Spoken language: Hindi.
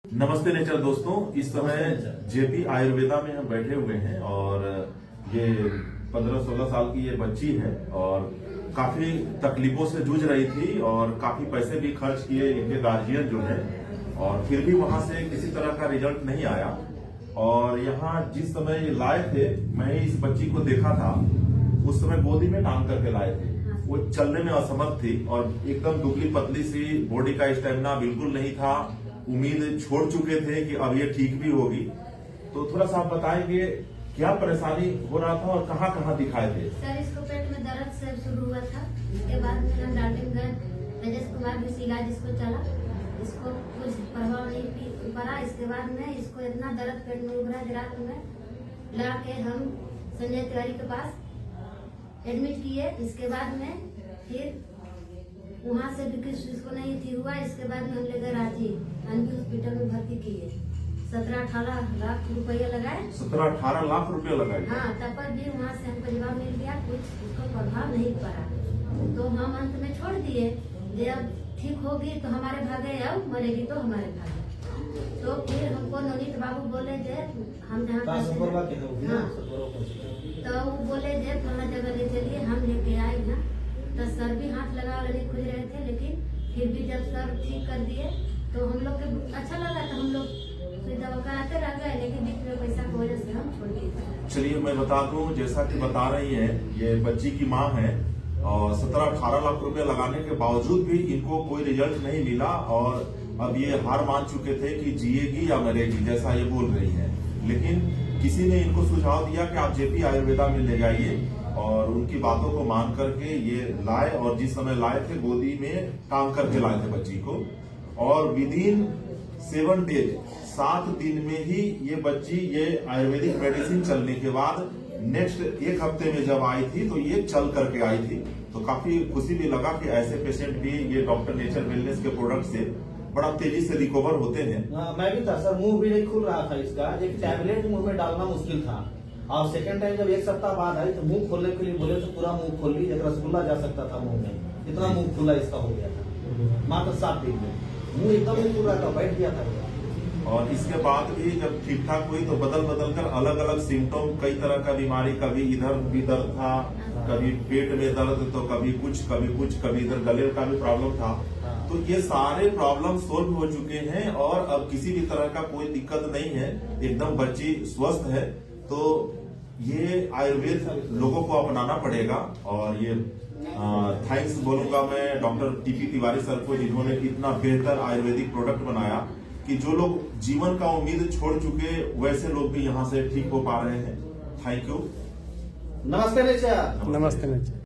नमस्ते नेचर दोस्तों, इस समय जेपी आयुर्वेदा में हम बैठे हुए हैं और ये 15-16 साल की ये बच्ची है और काफी तकलीफों से जूझ रही थी और काफी पैसे भी खर्च किए इनके गार्जियन जो है, और फिर भी वहां से किसी तरह का रिजल्ट नहीं आया। और यहाँ जिस समय ये लाए थे, मैं इस बच्ची को देखा था, उस समय गोदी में टांग करके लाए थे। वो चलने में असमर्थ थी और एकदम दुबली पतली सी, बॉडी का स्टेमिना बिल्कुल नहीं था। उम्मीद छोड़ चुके थे कि अब ये ठीक भी होगी। तो थोड़ा सा आप बताएंगे क्या परेशानी हो रहा था और कहाँ कहाँ दिखाए थे? सर, इसको पेट में दर्द से शुरू हुआ था। उसके बाद में हम डाल्टनगंज तेजस कुमार भी इलाज इसको चला, इसको कुछ प्रभाव नहीं पड़ा। इसके बाद में इसको इतना दर्द पेट में उभरा, रात में ला के हम संजय तिवारी के पास एडमिट किए। इसके बाद में फिर वहाँ से भी कुछ इसको नहीं थी हुआ। इसके बाद में हम ले गए रांची अन्य हॉस्पिटल में भर्ती किए। 17-18 लाख रुपया लगाए। 17-18 लाख रुपया लगाए? हाँ, तब पर भी वहाँ से हमको जवाब मिल गया, कुछ उसको प्रभाव नहीं पड़ा। तो हम अंत में छोड़ दिए, जब ठीक होगी तो हमारे भागे, अब मरेगी तो हमारे भागे। तो फिर हमको नवनीत बाबू बोले जे हम जहाँ तो वो बोले जे फला जगह ले चलिए। हम लेके आए यहाँ, तो सर भी हाथ लगा नहीं खुज रहे थे, लेकिन फिर भी जब सर ठीक कर दिए तो हम लोग के अच्छा लगा। तो हम लोग दवा कराते रह गए, लेकिन बीच में पैसा की वजह से हम छोड़ दिए। चलिए मैं बता दूं, जैसा कि बता रही है, ये बच्ची की माँ है और 17-18 लाख रुपए लगाने के बावजूद भी इनको कोई रिजल्ट नहीं मिला और अब ये हार मान चुके थे कि जिएगी या मरेगी, जैसा ये बोल रही है। लेकिन किसी ने इनको सुझाव दिया कि आप जेपी आयुर्वेदा में ले जाइए, और उनकी बातों को मान करके ये लाए। और जिस समय लाए थे, गोदी में टांग करके लाए थे बच्ची को, और विदिन 7 डेज 7 दिन में ही ये बच्ची ये आयुर्वेदिक मेडिसिन चलने के बाद नेक्स्ट 1 हफ्ते में जब आई थी तो ये चल करके आई थी। तो काफी खुशी भी लगा कि ऐसे पेशेंट भी ये डॉक्टर नेचर वेलनेस के प्रोडक्ट से बड़ा तेजी से रिकवर होते हैं। मैं भी था सर, मुंह भी नहीं खुल रहा था इसका, एक टैबलेट मुंह में डालना मुश्किल था। और सेकंड टाइम जब 1 सप्ताह बाद आई तो मुंह खोलने के लिए बोले तो पूरा मुंह खोल ली, जब रसगुल्ला जा सकता था मुंह में, इतना मुंह खुला इसका हो गया था मात्र 7 दिन में। मुंह एकदम नहीं खुल रहा था, बैठ गया था। और इसके बाद भी जब ठीक ठाक हुई तो बदल बदल कर अलग अलग सिम्टम, कई तरह का बीमारी, कभी इधर भी दर्द था, कभी पेट में दर्द, तो कभी कुछ, कभी इधर गले का भी प्रॉब्लम था। तो ये सारे प्रॉब्लम सोल्व हो चुके हैं और अब किसी भी तरह का कोई दिक्कत नहीं है, एकदम बच्ची स्वस्थ है। तो ये आयुर्वेद लोगों को अपनाना पड़ेगा। और ये थैंक्स बोलूंगा मैं डॉक्टर टीपी तिवारी सर को, जिन्होंने इतना बेहतर आयुर्वेदिक प्रोडक्ट बनाया कि जो लोग जीवन का उम्मीद छोड़ चुके, वैसे लोग भी यहाँ से ठीक हो पा रहे हैं। Thank you. नमस्ते नेचर। नमस्ते नेचर।